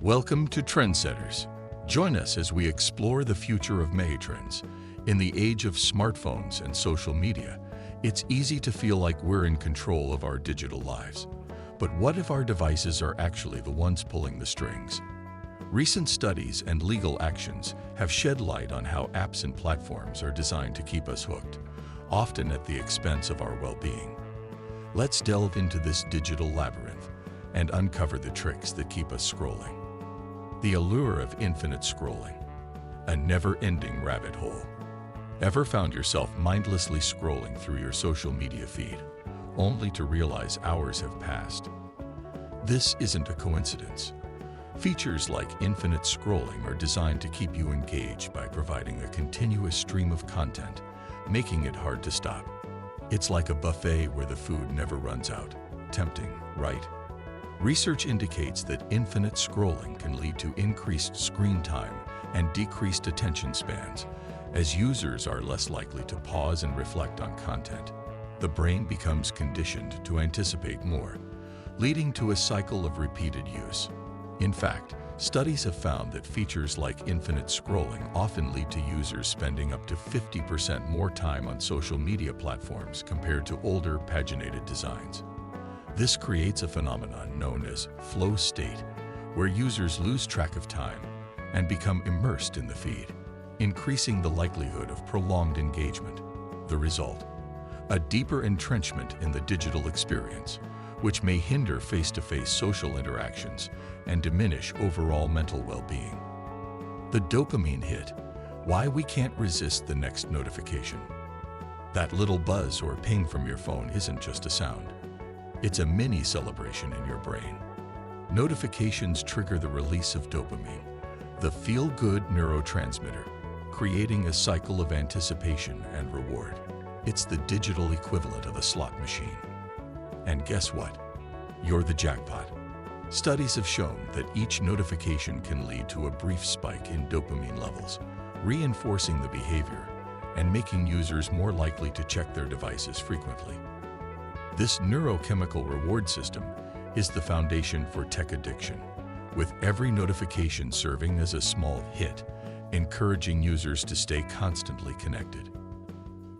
Welcome to Trendsetters. Join us as we explore the future of megatrends. In the age of smartphones and social media, it's easy to feel like we're in control of our digital lives. But what if our devices are actually the ones pulling the strings? Recent studies and legal actions have shed light on how apps and platforms are designed to keep us hooked, often at the expense of our well-being. Let's delve into this digital labyrinth and uncover the tricks that keep us scrolling. The allure of infinite scrolling, a never-ending rabbit hole. Ever found yourself mindlessly scrolling through your social media feed, only to realize hours have passed? This isn't a coincidence. Features like infinite scrolling are designed to keep you engaged by providing a continuous stream of content, making it hard to stop. It's like a buffet where the food never runs out. Tempting, right? Research indicates that infinite scrolling can lead to increased screen time and decreased attention spans, as users are less likely to pause and reflect on content. The brain becomes conditioned to anticipate more, leading to a cycle of repeated use. In fact, studies have found that features like infinite scrolling often lead to users spending up to 50% more time on social media platforms compared to older paginated designs. This creates a phenomenon known as flow state, where users lose track of time and become immersed in the feed, increasing the likelihood of prolonged engagement. The result? A deeper entrenchment in the digital experience, which may hinder face-to-face social interactions and diminish overall mental well-being. The dopamine hit, why we can't resist the next notification. That little buzz or ping from your phone isn't just a sound. It's a mini celebration in your brain. Notifications trigger the release of dopamine, the feel-good neurotransmitter, creating a cycle of anticipation and reward. It's the digital equivalent of a slot machine. And guess what? You're the jackpot. Studies have shown that each notification can lead to a brief spike in dopamine levels, reinforcing the behavior and making users more likely to check their devices frequently. This neurochemical reward system is the foundation for tech addiction, with every notification serving as a small hit, encouraging users to stay constantly connected.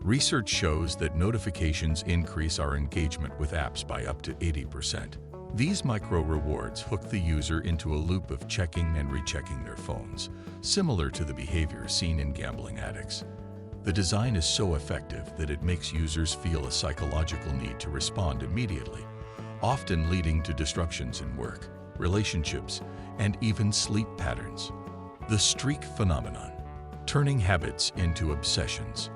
Research shows that notifications increase our engagement with apps by up to 80%. These micro-rewards hook the user into a loop of checking and rechecking their phones, similar to the behavior seen in gambling addicts. The design is so effective that it makes users feel a psychological need to respond immediately, often leading to disruptions in work, relationships, and even sleep patterns. The streak phenomenon, turning habits into obsessions.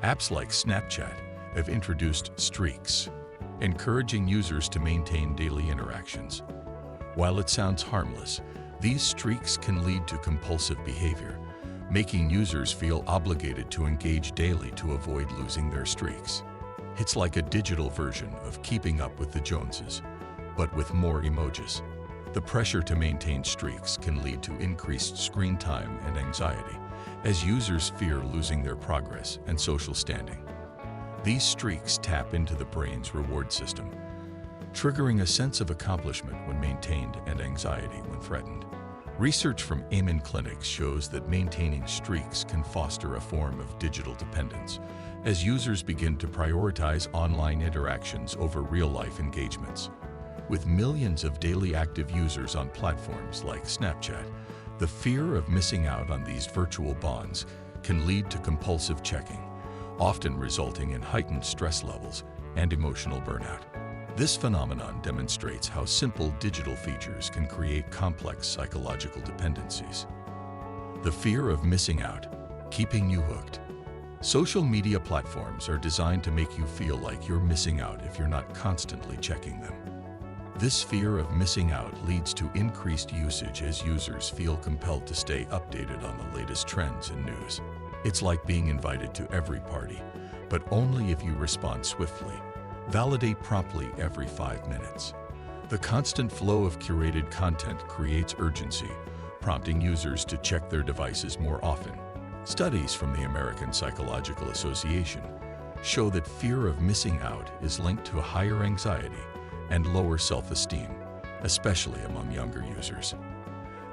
Apps like Snapchat have introduced streaks, encouraging users to maintain daily interactions. While it sounds harmless, these streaks can lead to compulsive behavior, making users feel obligated to engage daily to avoid losing their streaks. It's like a digital version of keeping up with the Joneses, but with more emojis. The pressure to maintain streaks can lead to increased screen time and anxiety, as users fear losing their progress and social standing. These streaks tap into the brain's reward system, triggering a sense of accomplishment when maintained and anxiety when threatened. Research from Amen clinics shows that maintaining streaks can foster a form of digital dependence, as users begin to prioritize online interactions over real-life engagements. With millions of daily active users on platforms like Snapchat, the fear of missing out on these virtual bonds can lead to compulsive checking, often resulting in heightened stress levels and emotional burnout. This phenomenon demonstrates how simple digital features can create complex psychological dependencies. The fear of missing out, keeping you hooked. Social media platforms are designed to make you feel like you're missing out if you're not constantly checking them. This fear of missing out leads to increased usage as users feel compelled to stay updated on the latest trends and news. It's like being invited to every party, but only if you respond swiftly. Validate promptly every 5 minutes. The constant flow of curated content creates urgency, prompting users to check their devices more often. Studies from the American Psychological Association show that fear of missing out is linked to higher anxiety and lower self-esteem, especially among younger users.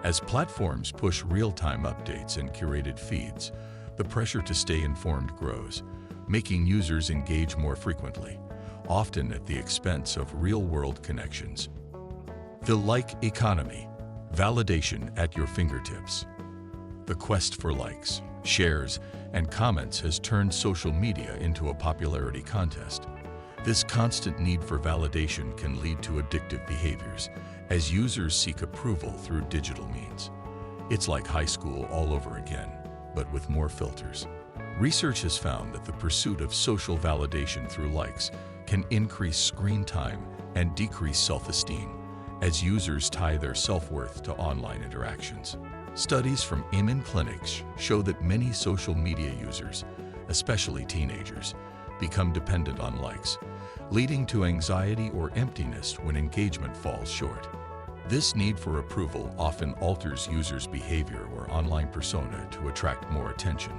As platforms push real-time updates and curated feeds, the pressure to stay informed grows, making users engage more frequently, often at the expense of real-world connections. The like economy, validation at your fingertips. The quest for likes, shares, and comments has turned social media into a popularity contest. This constant need for validation can lead to addictive behaviors, as users seek approval through digital means. It's like high school all over again, but with more filters. Research has found that the pursuit of social validation through likes can increase screen time and decrease self-esteem, as users tie their self-worth to online interactions. Studies from Amen clinics show that many social media users, especially teenagers, become dependent on likes, leading to anxiety or emptiness when engagement falls short. This need for approval often alters users' behavior or online persona to attract more attention,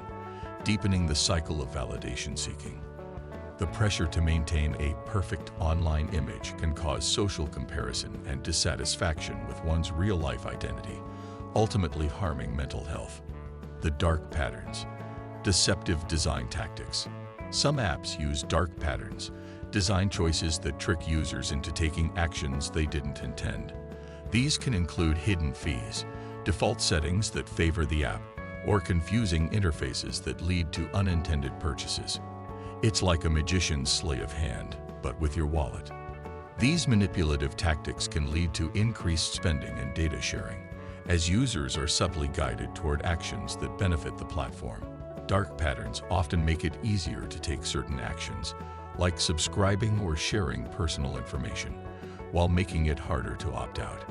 deepening the cycle of validation seeking. The pressure to maintain a perfect online image can cause social comparison and dissatisfaction with one's real-life identity, ultimately harming mental health. The dark patterns, deceptive design tactics. Some apps use dark patterns, design choices that trick users into taking actions they didn't intend. These can include hidden fees, default settings that favor the app, or confusing interfaces that lead to unintended purchases. It's like a magician's sleight of hand, but with your wallet. These manipulative tactics can lead to increased spending and data sharing, as users are subtly guided toward actions that benefit the platform. Dark patterns often make it easier to take certain actions, like subscribing or sharing personal information, while making it harder to opt out.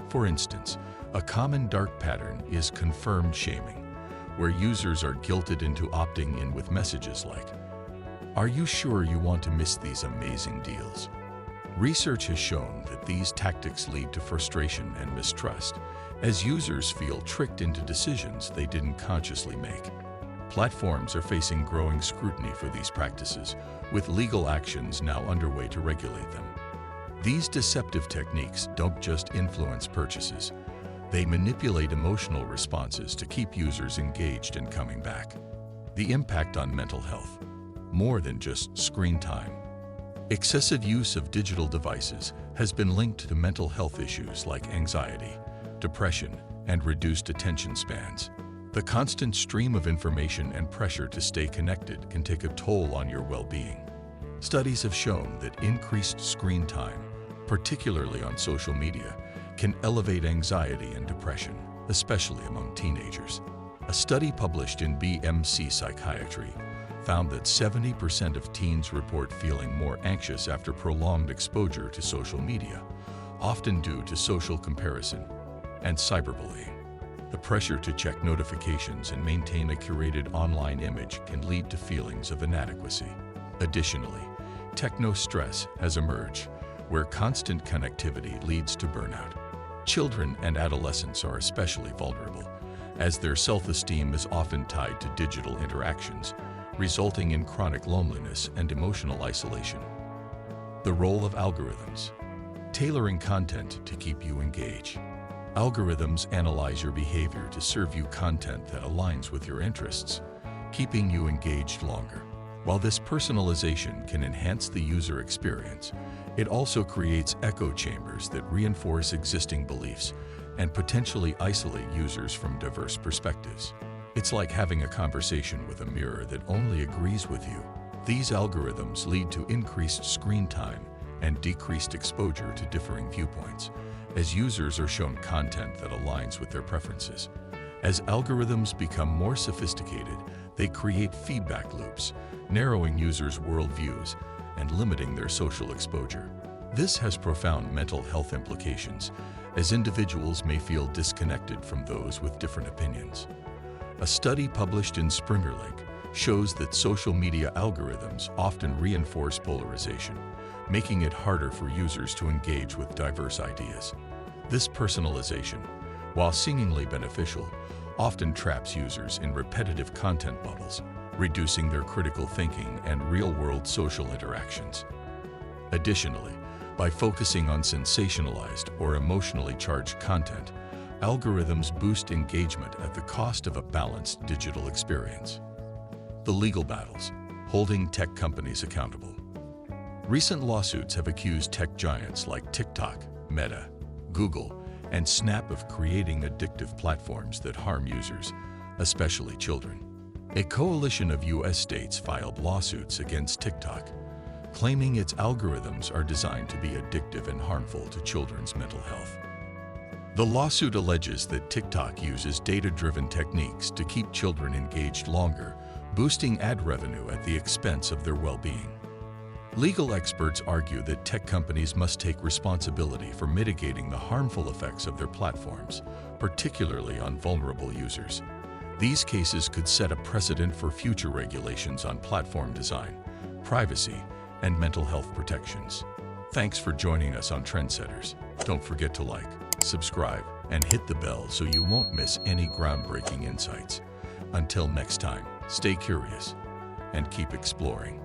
For instance, a common dark pattern is confirmed shaming, where users are guilted into opting in with messages like, "Are you sure you want to miss these amazing deals?" Research has shown that these tactics lead to frustration and mistrust, as users feel tricked into decisions they didn't consciously make. Platforms are facing growing scrutiny for these practices, with legal actions now underway to regulate them. These deceptive techniques don't just influence purchases, they manipulate emotional responses to keep users engaged and coming back. The impact on mental health, more than just screen time. Excessive use of digital devices has been linked to mental health issues like anxiety, depression, and reduced attention spans. The constant stream of information and pressure to stay connected can take a toll on your well-being. Studies have shown that increased screen time, particularly on social media, can elevate anxiety and depression, especially among teenagers. A study published in BMC Psychiatry found that 70% of teens report feeling more anxious after prolonged exposure to social media, often due to social comparison and cyberbullying. The pressure to check notifications and maintain a curated online image can lead to feelings of inadequacy. Additionally, techno-stress has emerged, where constant connectivity leads to burnout. Children and adolescents are especially vulnerable, as their self-esteem is often tied to digital interactions, resulting in chronic loneliness and emotional isolation. The role of algorithms. Tailoring content to keep you engaged. Algorithms analyze your behavior to serve you content that aligns with your interests, keeping you engaged longer. While this personalization can enhance the user experience, it also creates echo chambers that reinforce existing beliefs and potentially isolate users from diverse perspectives. It's like having a conversation with a mirror that only agrees with you. These algorithms lead to increased screen time and decreased exposure to differing viewpoints, as users are shown content that aligns with their preferences. As algorithms become more sophisticated, they create feedback loops, narrowing users' worldviews and limiting their social exposure. This has profound mental health implications, as individuals may feel disconnected from those with different opinions. A study published in SpringerLink shows that social media algorithms often reinforce polarization, making it harder for users to engage with diverse ideas. This personalization, while seemingly beneficial, often traps users in repetitive content bubbles, reducing their critical thinking and real-world social interactions. Additionally, by focusing on sensationalized or emotionally charged content, Algorithms boost engagement at the cost of a balanced digital experience. The legal battles, holding tech companies accountable. Recent lawsuits have accused tech giants like TikTok, Meta, Google, and Snap of creating addictive platforms that harm users, especially children. A coalition of U.S. states filed lawsuits against TikTok, claiming its algorithms are designed to be addictive and harmful to children's mental health. The lawsuit alleges that TikTok uses data-driven techniques to keep children engaged longer, boosting ad revenue at the expense of their well-being. Legal experts argue that tech companies must take responsibility for mitigating the harmful effects of their platforms, particularly on vulnerable users. These cases could set a precedent for future regulations on platform design, privacy, and mental health protections. Thanks for joining us on Trendsetters. Don't forget to like, subscribe, and hit the bell so you won't miss any groundbreaking insights. Until next time, stay curious and keep exploring.